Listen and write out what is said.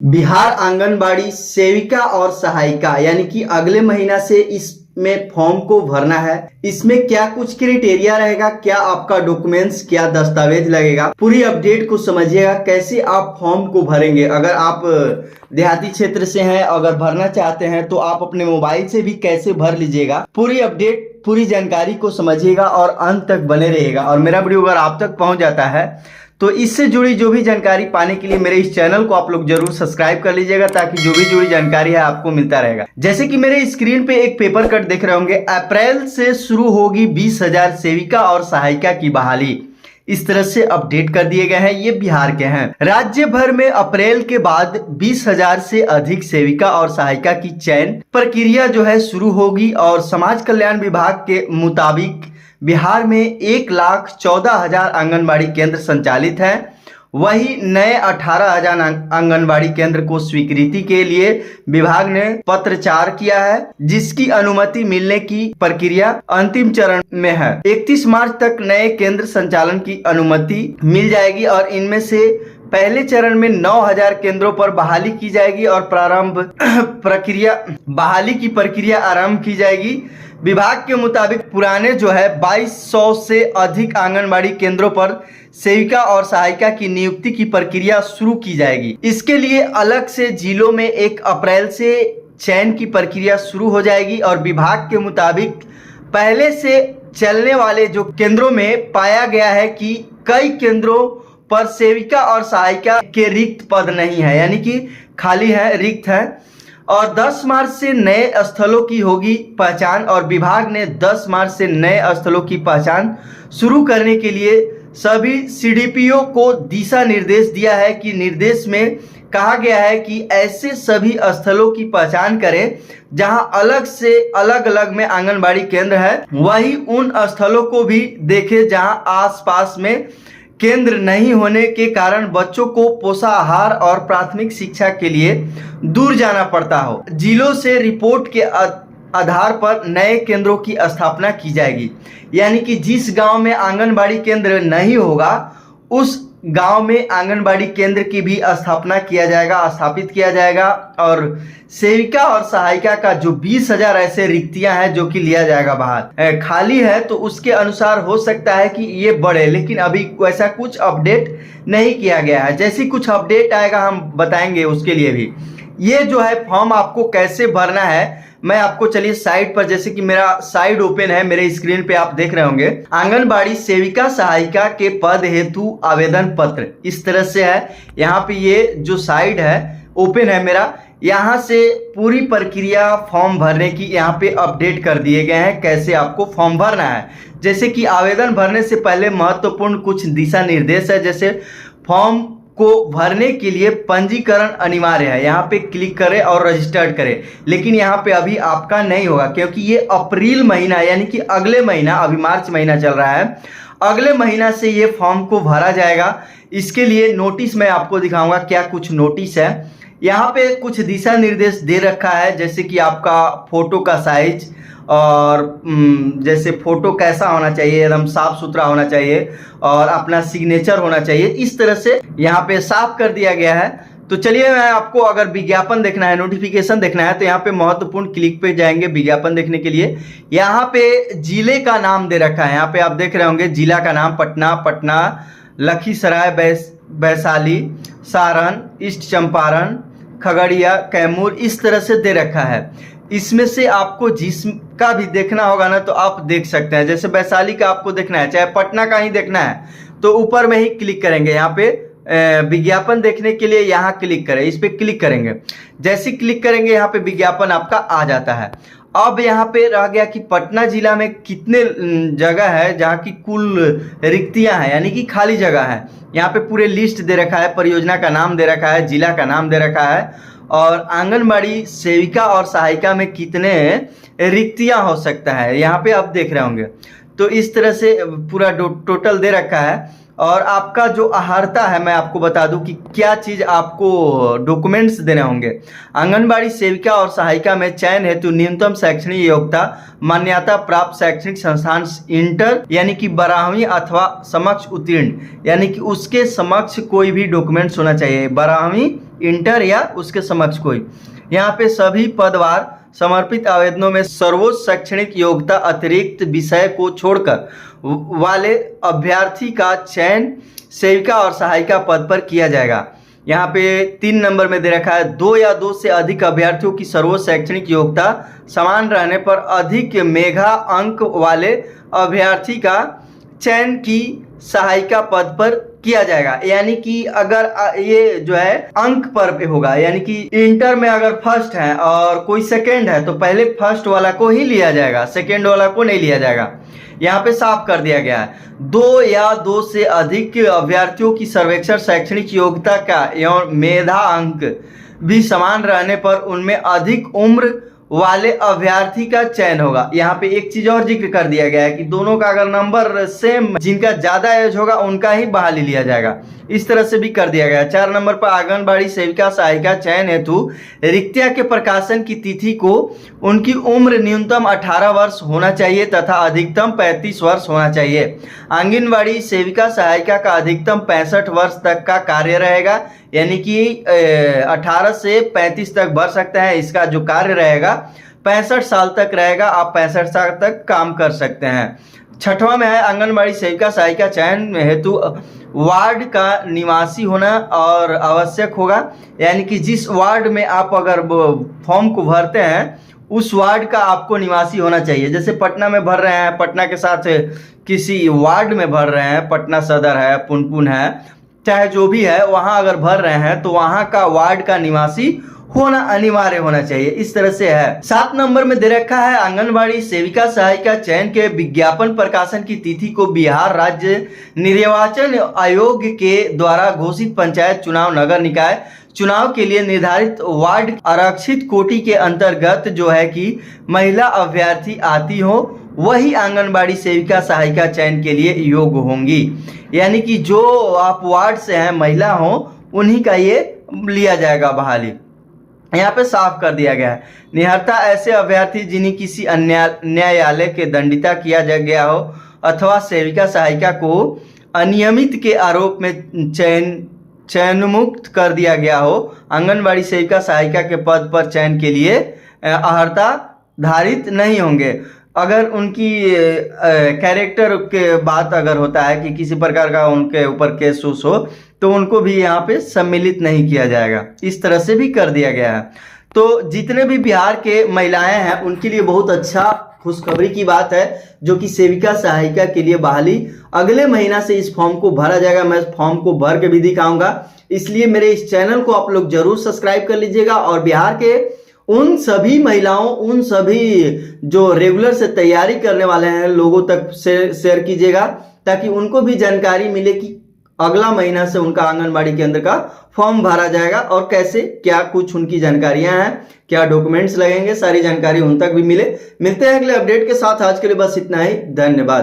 बिहार आंगनबाड़ी सेविका और सहायिका यानी कि अगले महीना से इसमें फॉर्म को भरना है। इसमें क्या कुछ क्राइटेरिया रहेगा, क्या आपका डॉक्यूमेंट्स, क्या दस्तावेज लगेगा, पूरी अपडेट को समझिएगा। कैसे आप फॉर्म को भरेंगे, अगर आप देहाती क्षेत्र से हैं, अगर भरना चाहते हैं तो आप अपने मोबाइल से भी कैसे भर लीजिएगा। पूरी अपडेट, पूरी जानकारी को समझिएगा और अंत तक बने रहिएगा। और मेरा वीडियो अगर आप तक पहुंच जाता है तो इससे जुड़ी जो भी जानकारी पाने के लिए मेरे इस चैनल को आप लोग जरूर सब्सक्राइब कर लीजिएगा, ताकि जो भी जुड़ी जानकारी है आपको मिलता रहेगा। जैसे कि मेरे स्क्रीन पे एक पेपर कट देख रहे होंगे, अप्रैल से शुरू होगी 20,000 सेविका और सहायिका की बहाली। इस तरह से अपडेट कर दिए गए हैं। ये बिहार के हैं। राज्य भर में अप्रैल के बाद 20,000 से अधिक सेविका और सहायिका की चयन प्रक्रिया जो है शुरू होगी। और समाज कल्याण विभाग के मुताबिक बिहार में 1,14,000 आंगनबाड़ी केंद्र संचालित हैं। वही नए 18,000 आंगनबाड़ी केंद्र को स्वीकृति के लिए विभाग ने पत्राचार किया है, जिसकी अनुमति मिलने की प्रक्रिया अंतिम चरण में है। 31 मार्च तक नए केंद्र संचालन की अनुमति मिल जाएगी और इनमें से पहले चरण में 9,000 केंद्रों पर बहाली की जाएगी और बहाली की प्रक्रिया आरंभ की जाएगी। विभाग के मुताबिक पुराने जो है 2200 से अधिक आंगनबाड़ी केंद्रों पर सेविका और सहायिका की नियुक्ति की प्रक्रिया शुरू की जाएगी। इसके लिए अलग से जिलों में 1 अप्रैल से चयन की प्रक्रिया शुरू हो जाएगी। और विभाग के मुताबिक पहले से चलने वाले जो केंद्रों में पाया गया है कि कई केंद्रों पर सेविका और सहायिका के रिक्त पद नहीं है, यानी कि खाली है, रिक्त है। और 10 मार्च से नए स्थलों की होगी पहचान। और विभाग ने 10 मार्च से नए स्थलों की पहचान शुरू करने के लिए सभी सीडीपीओ को दिशा निर्देश दिया है। कि निर्देश में कहा गया है कि ऐसे सभी स्थलों की पहचान करें जहां अलग से अलग में आंगनबाड़ी केंद्र है। वही उन स्थलों को भी देखें जहां आसपास में केंद्र नहीं होने के कारण बच्चों को पोषाहार और प्राथमिक शिक्षा के लिए दूर जाना पड़ता हो। जिलों से रिपोर्ट के आधार पर नए केंद्रों की स्थापना की जाएगी, यानी कि जिस गांव में आंगनबाड़ी केंद्र नहीं होगा उस गांव में आंगनबाड़ी केंद्र की भी स्थापित किया जाएगा। और सेविका और सहायिका का जो 20,000 ऐसे रिक्तियां हैं जो कि लिया जाएगा बाहर, खाली है, तो उसके अनुसार हो सकता है कि ये बढ़े, लेकिन अभी वैसा कुछ अपडेट नहीं किया गया है। जैसी कुछ अपडेट आएगा हम बताएंगे उसके लिए भी। ये जो है फॉर्म आपको कैसे भरना है, मैं आपको चलिए साइट पर, जैसे कि मेरा साइट ओपन है, मेरे स्क्रीन पे आप देख रहे होंगे, आंगनबाड़ी सेविका सहायिका के पद हेतु आवेदन पत्र, इस तरह से है। यहाँ पे ये जो साइट है ओपन है मेरा, यहाँ से पूरी प्रक्रिया फॉर्म भरने की यहाँ पे अपडेट कर दिए गए हैं, कैसे आपको फॉर्म भरना है। जैसे कि आवेदन भरने से पहले महत्वपूर्ण कुछ दिशा निर्देश है। जैसे फॉर्म को भरने के लिए पंजीकरण अनिवार्य है, यहाँ पे क्लिक करें और रजिस्टर्ड करें। लेकिन यहाँ पे अभी आपका नहीं होगा, क्योंकि ये अप्रैल महीना यानी कि अगले महीना, अभी मार्च महीना चल रहा है, अगले महीना से ये फॉर्म को भरा जाएगा। इसके लिए नोटिस मैं आपको दिखाऊंगा, क्या कुछ नोटिस है। यहाँ पे कुछ दिशा निर्देश दे रखा है, जैसे कि आपका फोटो का साइज, और जैसे फोटो कैसा होना चाहिए, एकदम साफ सुथरा होना चाहिए, और अपना सिग्नेचर होना चाहिए। इस तरह से यहाँ पे साफ कर दिया गया है। तो चलिए, मैं आपको अगर विज्ञापन देखना है, नोटिफिकेशन देखना है, तो यहाँ पे महत्वपूर्ण क्लिक पे जाएंगे विज्ञापन देखने के लिए। यहाँ पे जिले का नाम दे रखा है, यहाँ पे आप देख रहे होंगे जिला का नाम, पटना, लखीसराय, वैशाली, सारण, ईस्ट चंपारण, खगड़िया, कैमूर, इस तरह से दे रखा है। इसमें से आपको जिसका भी देखना होगा ना तो आप देख सकते हैं। जैसे वैशाली का आपको देखना है, चाहे पटना का ही देखना है, तो ऊपर में ही क्लिक करेंगे। यहाँ पे विज्ञापन देखने के लिए यहाँ क्लिक करें, इस पे क्लिक करेंगे। जैसे क्लिक करेंगे यहाँ पे विज्ञापन आपका आ जाता है। अब यहाँ पे रह गया कि पटना जिला में कितने जगह है जहाँ की कुल रिक्तियां हैं, यानी कि खाली जगह है। यहाँ पे पूरे लिस्ट दे रखा है, परियोजना का नाम दे रखा है, जिला का नाम दे रखा है, और आंगनबाड़ी सेविका और सहायिका में कितने रिक्तियां हो सकता है, यहाँ पे आप देख रहे होंगे। तो इस तरह से पूरा टोटल दे रखा है। और आपका जो अहर्ता है, मैं आपको बता दूं कि क्या चीज़ आपको डॉक्यूमेंट्स देने होंगे। आंगनबाड़ी सेविका और सहायिका में चयन हेतु न्यूनतम शैक्षणिक योग्यता मान्यता प्राप्त शैक्षणिक संस्थान इंटर यानी कि 12वीं अथवा समक्ष उत्तीर्ण, यानी कि उसके समक्ष कोई भी डॉक्यूमेंट्स होना चाहिए, 12वीं इंटर या उसके समक्ष कोई। यहाँ पे सभी पदवार समर्पित आवेदनों में सर्वोच्च शैक्षणिक योग्यता अतिरिक्त विषय को छोड़कर वाले अभ्यर्थी का चयन सेविका और सहायिका पद पर किया जाएगा। यहाँ पे 3 नंबर में दे रखा है 2 या 2 से अधिक अभ्यर्थियों की सर्वोच्च शैक्षणिक योग्यता समान रहने पर अधिक मेधा अंक वाले अभ्यर्थी का चयन की सहायिका पद पर किया जाएगा। यानी कि अगर ये जो है अंक पर होगा, यानी कि इंटर में अगर फर्स्ट है और कोई सेकंड है तो पहले फर्स्ट वाला को ही लिया जाएगा, सेकंड वाला को नहीं लिया जाएगा। यहाँ पे साफ कर दिया गया है 2 या 2 से अधिक अभ्यर्थियों की सर्वेक्षण शैक्षणिक योग्यता का एवं मेधा अंक भी समान रहने पर उनमें अधिक उम्र वाले अभ्यर्थी का चयन होगा। यहाँ पे एक चीज और जिक्र कर दिया गया है कि दोनों का अगर नंबर सेम, जिनका ज्यादा एज होगा उनका ही बहाली लिया जाएगा, इस तरह से भी कर दिया गया है। 4 नंबर पर आंगनबाड़ी सेविका सहायिका चयन हेतु रिक्तिया के प्रकाशन की तिथि को उनकी उम्र न्यूनतम 18 वर्ष होना चाहिए तथा अधिकतम 35 वर्ष होना चाहिए। आंगनबाड़ी सेविका सहायिका का अधिकतम 65 वर्ष तक का कार्य रहेगा, यानी कि 18 से 35 तक बढ़ सकता है। इसका जो कार्य रहेगा 65 साल तक रहेगा, आप 65 साल तक काम कर सकते हैं। 6वां में है आंगनबाड़ी सेविका सहायिका चयन हेतु वार्ड का निवासी होना और आवश्यक होगा, यानी कि जिस वार्ड में आप अगर फॉर्म को भरते हैं उस वार्ड का आपको निवासी होना चाहिए। जैसे पटना में भर रहे हैं, पटना के साथ किसी वार्ड में भर रहे हैं, पटना सदर है, पुनपुन है, चाहे जो भी है, वहां अगर भर रहे हैं तो वहां का वार्ड का निवासी होना अनिवार्य होना चाहिए। इस तरह से है। 7 नंबर में दे रखा है आंगनबाड़ी सेविका सहायिका चयन के विज्ञापन प्रकाशन की तिथि को बिहार राज्य निर्वाचन आयोग के द्वारा घोषित पंचायत चुनाव, नगर निकाय चुनाव के लिए निर्धारित वार्ड आरक्षित कोटि के अंतर्गत जो है कि महिला अभ्यर्थी आती हो वही आंगनबाड़ी सेविका सहायिका चयन के लिए योग्य होंगी। यानी कि जो आप वार्ड से हैं, महिला हो, उन्हीं का ये लिया जाएगा बहाली। यहाँ पे साफ कर दिया गया है निहत्था ऐसे अभ्यर्थी जिन्हें किसी अन्य न्यायालय के दंडिता किया गया हो अथवा सेविका सहायिका को अनियमित के आरोप में चयन मुक्त कर दिया गया हो, आंगनबाड़ी सेविका सहायिका के पद पर चयन के लिए अहर्ता धारित नहीं होंगे। अगर उनकी कैरेक्टर के बात अगर होता है कि किसी प्रकार का उनके ऊपर केस उस हो तो उनको भी यहाँ पे सम्मिलित नहीं किया जाएगा। इस तरह से भी कर दिया गया है। तो जितने भी बिहार के महिलाएं हैं उनके लिए बहुत अच्छा खुशखबरी की बात है, जो कि सेविका सहायिका के लिए बहाली अगले महीना से इस फॉर्म को भरा जाएगा। मैं फॉर्म को भर के भी दिखाऊंगा, इसलिए मेरे इस चैनल को आप लोग जरूर सब्सक्राइब कर लीजिएगा और बिहार के उन सभी महिलाओं, उन सभी जो रेगुलर से तैयारी करने वाले हैं लोगों तक शेयर कीजिएगा, ताकि उनको भी जानकारी मिले कि अगला महीना से उनका आंगनबाड़ी केंद्र का फॉर्म भरा जाएगा और कैसे क्या कुछ उनकी जानकारियां हैं, क्या डॉक्यूमेंट्स लगेंगे, सारी जानकारी उन तक भी मिले। मिलते हैं अगले अपडेट के साथ। आज के लिए बस इतना ही। धन्यवाद।